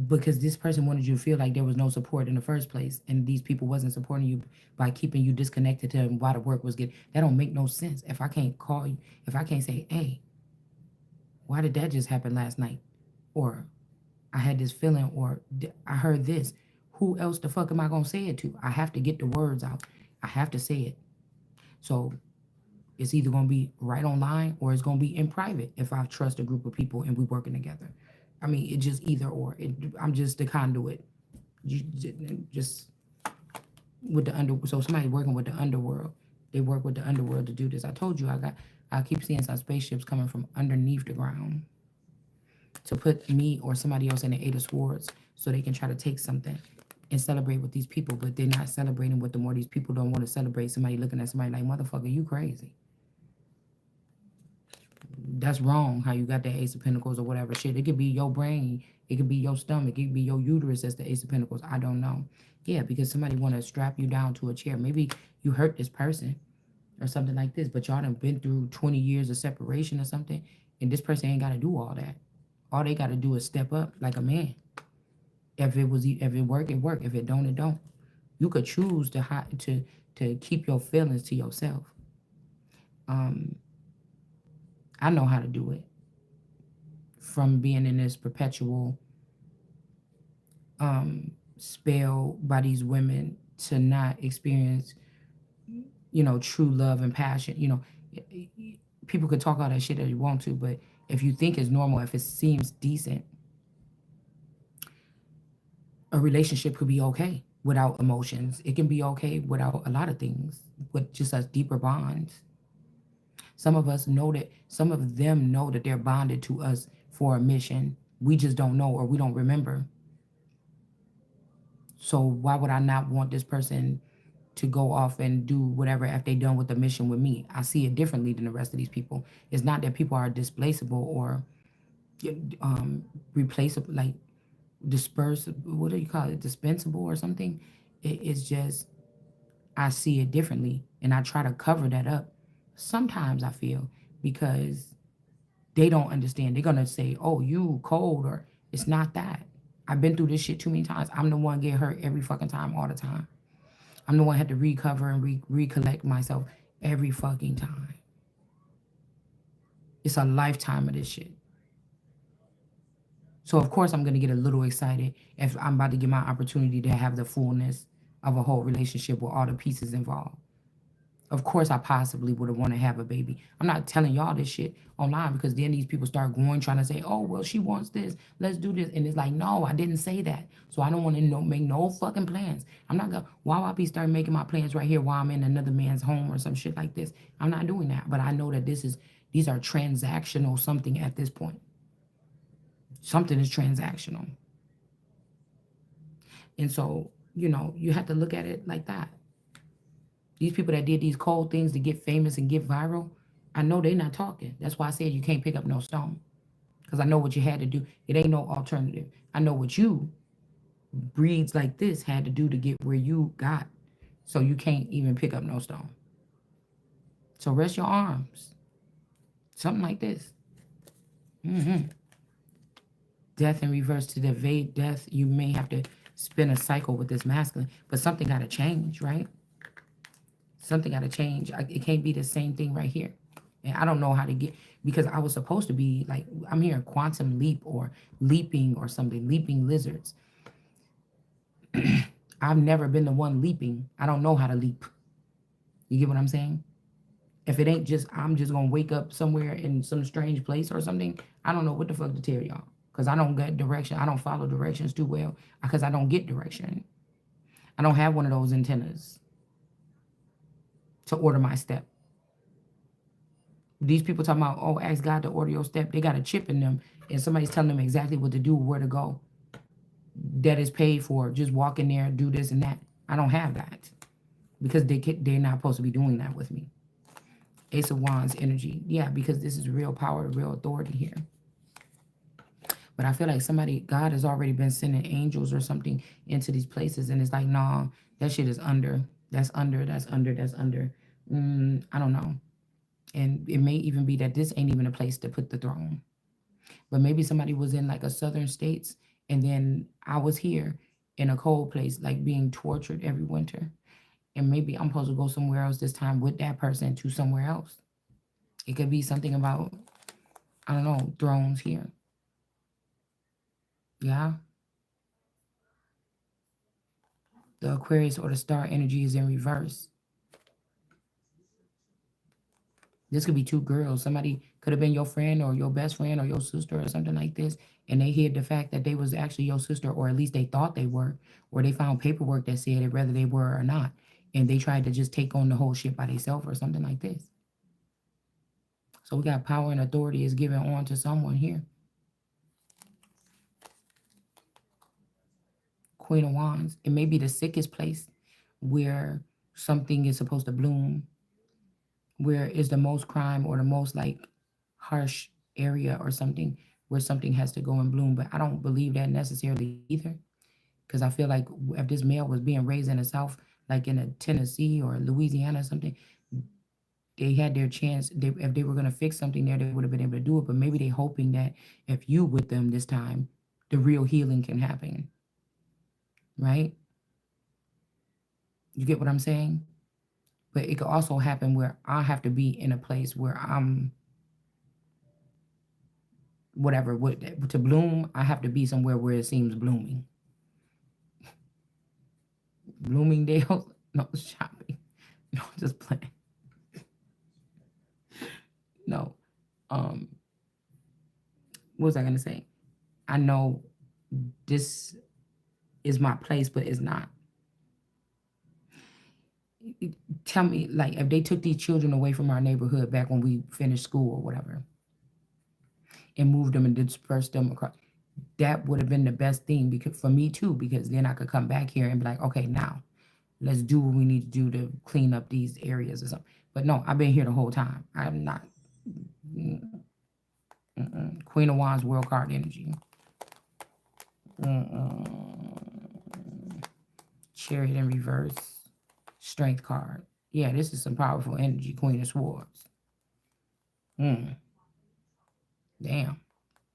Because this person wanted you to feel like there was no support in the first place, and these people wasn't supporting you by keeping you disconnected to them while the work was getting. That don't make no sense. If I can't call you, if I can't say, hey, why did that just happen last night? Or I had this feeling, or I heard this. Who else the fuck am I gonna say it to? I have to get the words out. I have to say it. So it's either gonna be right online or it's gonna be in private if I trust a group of people and we working together. I mean, it just either or. I'm just the conduit. You just with the under. So somebody working with the underworld. They work with the underworld to do this. I told you I keep seeing some spaceships coming from underneath the ground to put me or somebody else in the Eight of Swords so they can try to take something and celebrate with these people, but they're not celebrating with the more these people don't want to celebrate. Somebody looking at somebody like, motherfucker, you crazy. That's wrong how you got that Ace of Pentacles or whatever shit. It could be your brain. It could be your stomach. It could be your uterus as the Ace of Pentacles. I don't know. Yeah, because somebody want to strap you down to a chair. Maybe you hurt this person or something like this, but y'all done been through 20 years of separation or something, and this person ain't got to do all that. All they got to do is step up like a man. If it work, it work. If it don't, it don't. You could choose to keep your feelings to yourself. Um, I know how to do it from being in this perpetual spell by these women to not experience, true love and passion. People could talk all that shit that you want to, but if you think it's normal, if it seems decent, a relationship could be okay without emotions. It can be okay without a lot of things, with just a deeper bonds. Some of us know that, some of them know that they're bonded to us for a mission. We just don't know or we don't remember. So why would I not want this person to go off and do whatever if they done with the mission with me? I see it differently than the rest of these people. It's not that people are displaceable or replaceable, like disperse. What do you call it? Dispensable or something. It's just I see it differently, and I try to cover that up. Sometimes I feel because they don't understand. They're gonna say, "Oh, you cold," or it's not that. I've been through this shit too many times. I'm the one get hurt every fucking time, all the time. I'm the one had to recover and recollect myself every fucking time. It's a lifetime of this shit. So of course I'm gonna get a little excited if I'm about to get my opportunity to have the fullness of a whole relationship with all the pieces involved. Of course, I possibly would have wanted to have a baby. I'm not telling y'all this shit online because then these people start going trying to say, "Oh, well, she wants this. Let's do this," and it's like, no, I didn't say that. So I don't want to make no fucking plans. I'm not gonna. Why would I be start making my plans right here while I'm in another man's home or some shit like this? I'm not doing that. But I know that these are transactional something at this point. Something is transactional, and so you have to look at it like that. These people that did these cold things to get famous and get viral, I know they're not talking. That's why I said you can't pick up no stone. Because I know what you had to do. It ain't no alternative. I know what you, breeds like this, had to do to get where you got. So you can't even pick up no stone. So rest your arms. Something like this. Death in reverse to the evade death. You may have to spin a cycle with this masculine. But something got to change, right? Something got to change. It can't be the same thing right here. And I don't know how to get, because I was supposed to be like, I'm hearing quantum leap or leaping or something, leaping lizards. I've never been the one leaping. I don't know how to leap. You get what I'm saying? If it ain't just, I'm just going to wake up somewhere in some strange place or something, I don't know what the fuck to tell y'all. Because I don't get direction. I don't follow directions too well because I don't get direction. I don't have one of those antennas to order my step. These people talking about, oh, ask God to order your step. They got a chip in them, and somebody's telling them exactly what to do, where to go. That is paid for. Just walk in there, do this and that. I don't have that. because they're not supposed to be doing that with me. Ace of Wands energy. Yeah, because this is real power, real authority here. But I feel like God has already been sending angels or something into these places. And it's like, nah, that shit is under. That's under, that's under, that's under. I don't know. And it may even be that this ain't even a place to put the throne. But maybe somebody was in like a southern states and then I was here in a cold place, like being tortured every winter. And maybe I'm supposed to go somewhere else this time with that person to somewhere else. It could be something about, I don't know, thrones here. Yeah. The Aquarius or the star energy is in reverse. This could be two girls. Somebody could have been your friend or your best friend or your sister or something like this. And they hid the fact that they was actually your sister, or at least they thought they were, or they found paperwork that said it, whether they were or not. And they tried to just take on the whole shit by themselves or something like this. So we got power and authority is given on to someone here. Queen of Wands. It may be the sickest place where something is supposed to bloom, where is the most crime or the most like harsh area or something where something has to go and bloom. But I don't believe that necessarily either. Because I feel like if this male was being raised in the South, like in a Tennessee or Louisiana or something, they had their chance. If they were going to fix something there, they would have been able to do it. But maybe they're hoping that if you with them this time, the real healing can happen. Right? You get what I'm saying? But it could also happen where I have to be in a place where I'm whatever. To bloom, I have to be somewhere where it seems blooming. Bloomingdale's? No, shopping. No, just playing. No. Um, what was I gonna say? I know this is my place, but it's not. Tell me, like, if they took these children away from our neighborhood back when we finished school or whatever, and moved them and dispersed them across, that would have been the best thing because for me too, because then I could come back here and be like, okay, now let's do what we need to do to clean up these areas or something. But no, I've been here the whole time. I'm not. Queen of Wands, World card energy. Chariot in reverse. Strength card. Yeah, this is some powerful energy. Queen of Swords. Damn.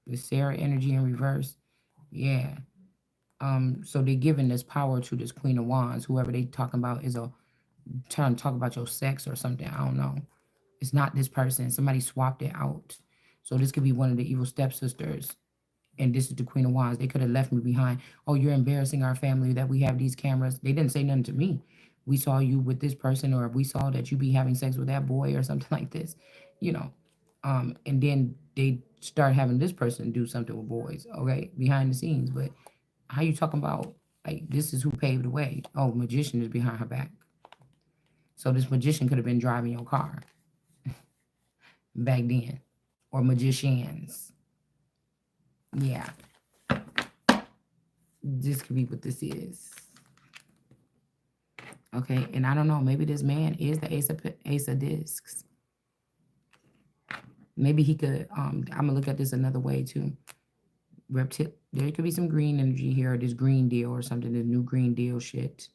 The Sarah energy in reverse. Yeah. So they're giving this power to this Queen of Wands. Whoever they talking about is trying to talk about your sex or something. I don't know. It's not this person. Somebody swapped it out. So this could be one of the evil stepsisters. And this is the Queen of Wands. They could have left me behind. Oh, you're embarrassing our family that we have these cameras. They didn't say nothing to me. We saw you with this person, or we saw that you be having sex with that boy or something like this, you know. And then they start having this person do something with boys, okay, behind the scenes. But how you talking about like this is who paved the way? Oh, magician is behind her back. So this magician could have been driving your car back then, or magicians. Yeah, this could be what this is. Okay, and I don't know. Maybe this man is the ace of discs. Maybe he could. I'm gonna look at this another way too. There could be some green energy here, or this green deal or something. This new green deal shit.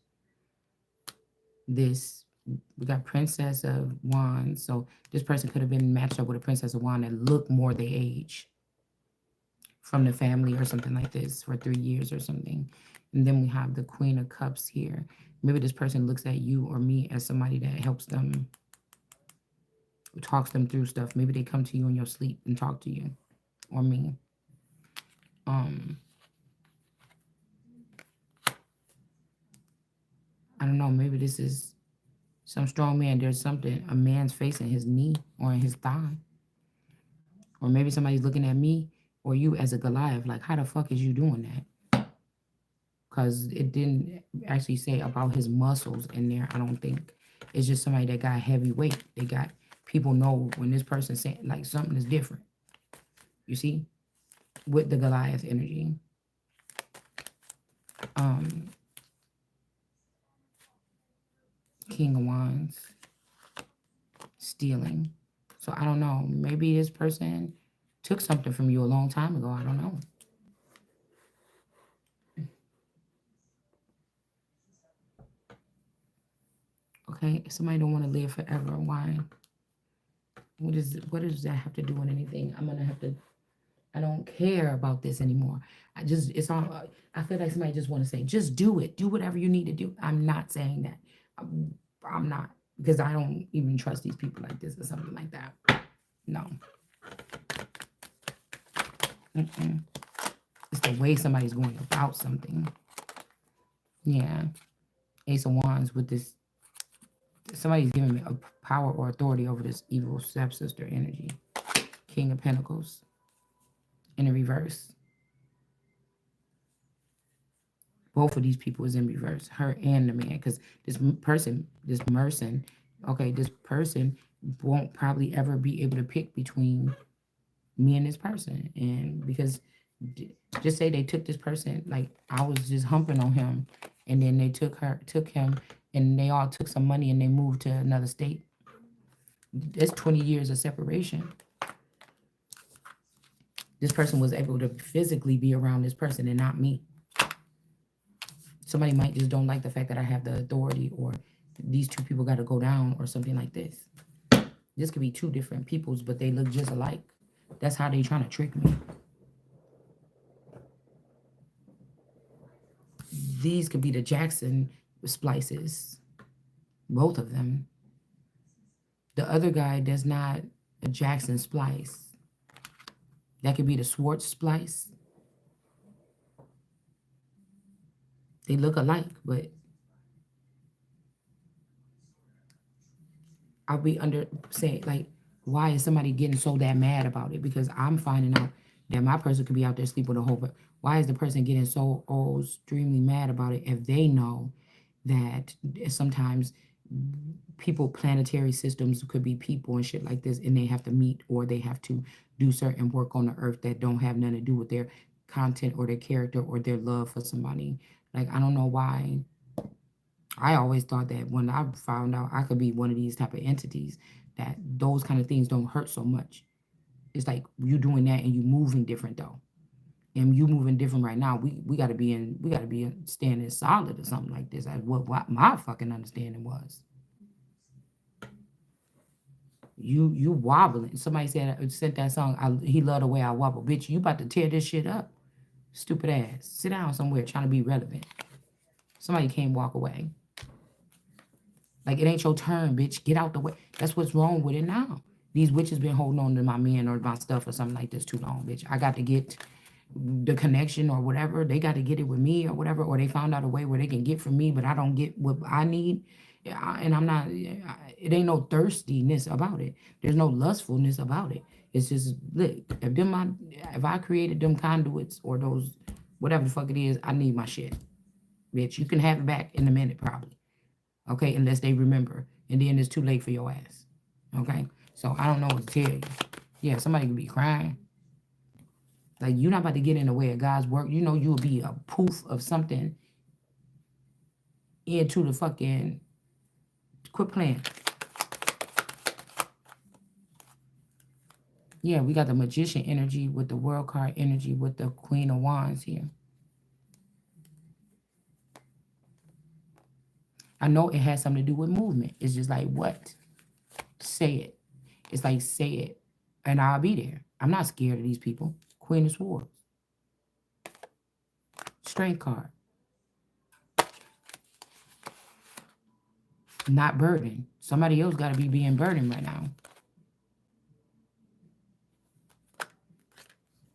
This we got Princess of Wands. So this person could have been matched up with a Princess of Wands that looked more their age from the family or something like this for 3 years or something. And then we have the Queen of Cups here. Maybe this person looks at you or me as somebody that helps them, talks them through stuff. Maybe they come to you in your sleep and talk to you or me. I don't know. Maybe this is some strong man. There's something, a man's face in his knee or in his thigh. Or maybe somebody's looking at me or you as a Goliath. Like, how the fuck is you doing that? Because it didn't actually say about his muscles in there, I don't think. It's just somebody that got heavy weight. They got, people know when this person's saying, like, something is different. You see? With the Goliath energy. King of Wands, stealing. So I don't know. Maybe this person took something from you a long time ago. I don't know. Okay, somebody don't want to live forever. Why? What does that have to do with anything? I'm gonna have to. I don't care about this anymore. I just it's all. I feel like somebody just want to say, just do it. Do whatever you need to do. I'm not saying that. I'm not because I don't even trust these people like this or something like that. No. Mm-mm. It's the way somebody's going about something. Yeah. Ace of Wands with this. Somebody's giving me a power or authority over this evil stepsister energy. King of Pentacles in the reverse. Both of these people is in reverse, her and the man, because this person, okay, this person won't probably ever be able to pick between me and this person, and because just say they took this person, like I was just humping on him, and then they took him, and they all took some money and they moved to another state. That's 20 years of separation. This person was able to physically be around this person and not me. Somebody might just don't like the fact that I have the authority, or these two people got to go down, or something like this. This could be two different peoples, but they look just alike. That's how they trying to trick me. These could be the Jackson splices, both of them. The other guy does not a Jackson splice. That could be the Swartz splice. They look alike, but I'll be under saying like, why is somebody getting so that mad about it? Because I'm finding out that my person could be out there sleeping with a whole. But why is the person getting so extremely mad about it if they know that sometimes people planetary systems could be people and shit like this, and they have to meet or they have to do certain work on the earth that don't have nothing to do with their content or their character or their love for somebody. Like I don't know why I always thought that when I found out I could be one of these type of entities, that those kind of things don't hurt so much. It's like you doing that and you moving different though. And you moving different right now. We gotta be standing solid or something like this. That's what my fucking understanding was. You wobbling. Somebody said sent that song. He loved the way I wobble. Bitch, you about to tear this shit up. Stupid ass. Sit down somewhere trying to be relevant. Somebody can't walk away. Like it ain't your turn, bitch. Get out the way. That's what's wrong with it now. These witches been holding on to my men or my stuff or something like this too long, bitch. I got to get the connection or whatever. They got to get it with me or whatever, or they found out a way where they can get from me, but I don't get what I need. And I'm not. It ain't no thirstiness about it. There's no lustfulness about it. It's just look. If I created them conduits or those whatever the fuck it is, I need my shit, bitch. You can have it back in a minute, probably. Okay, unless they remember, and then it's too late for your ass. Okay, so I don't know what to tell you. Yeah, somebody could be crying. Like you're not about to get in the way of God's work. You know you'll be a poof of something into the fucking. Quit playing. Yeah, we got the magician energy with the world card energy with the Queen of Wands here. I know it has something to do with movement. It's just like what? Say it. It's like say it, and I'll be there. I'm not scared of these people. Queen of Swords. Strength card. Not burdened. Somebody else got to be being burdened right now.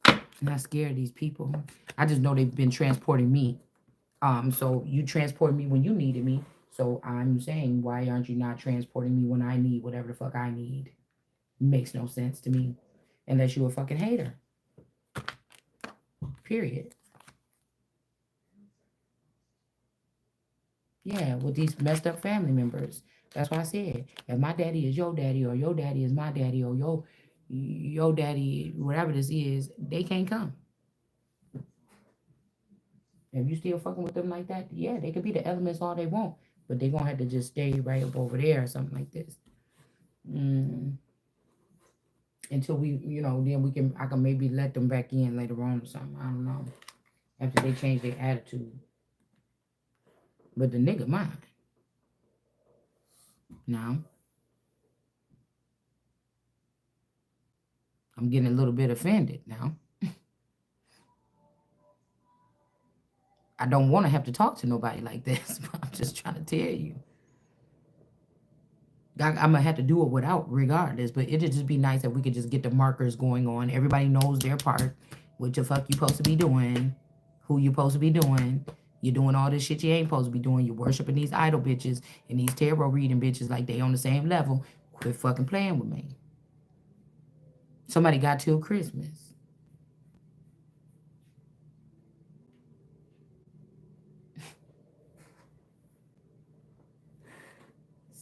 I'm not scared of these people. I just know they've been transporting me. So you transported me when you needed me. So I'm saying, why aren't you not transporting me when I need whatever the fuck I need? Makes no sense to me. Unless you a fucking hater. Period. Yeah, with these messed up family members. That's why I said, if my daddy is your daddy, or your daddy is my daddy, or your daddy, whatever this is, they can't come. If you still fucking with them like that, yeah, they could be the elements all they want, But they're gonna have to just stay right up over there or something like this. Mm, until we, then I can maybe let them back in later on or something. I don't know. After they change their attitude. But the nigga mine. Now, I'm getting a little bit offended now. I don't want to have to talk to nobody like this, but I'm just trying to tell you. I'm gonna have to do it without, regardless. But it'd just be nice if we could just get the markers going on. Everybody knows their part. What the fuck you supposed to be doing? Who you supposed to be doing? You're doing all this shit you ain't supposed to be doing. You're worshiping these idol bitches and these tarot reading bitches like they on the same level. Quit fucking playing with me. Somebody got till Christmas.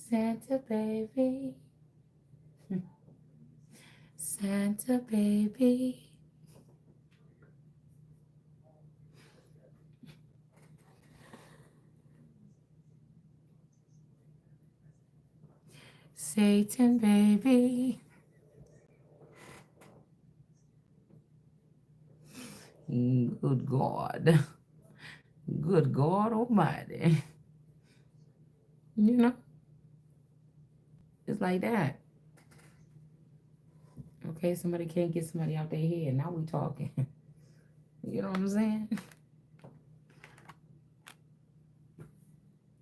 Santa baby. Santa baby. Satan baby. Good God. Good God Almighty. You know, it's like that. Okay, somebody can't get somebody out their head. Now we talking. You know what I'm saying?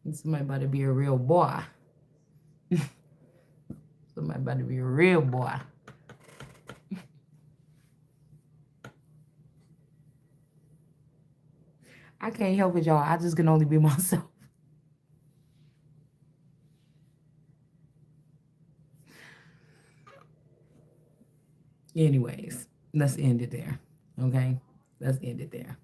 And somebody about to be a real boy. Somebody about to be a real boy. I can't help it, y'all. I just can only be myself. Anyways, let's end it there. Okay? Let's end it there.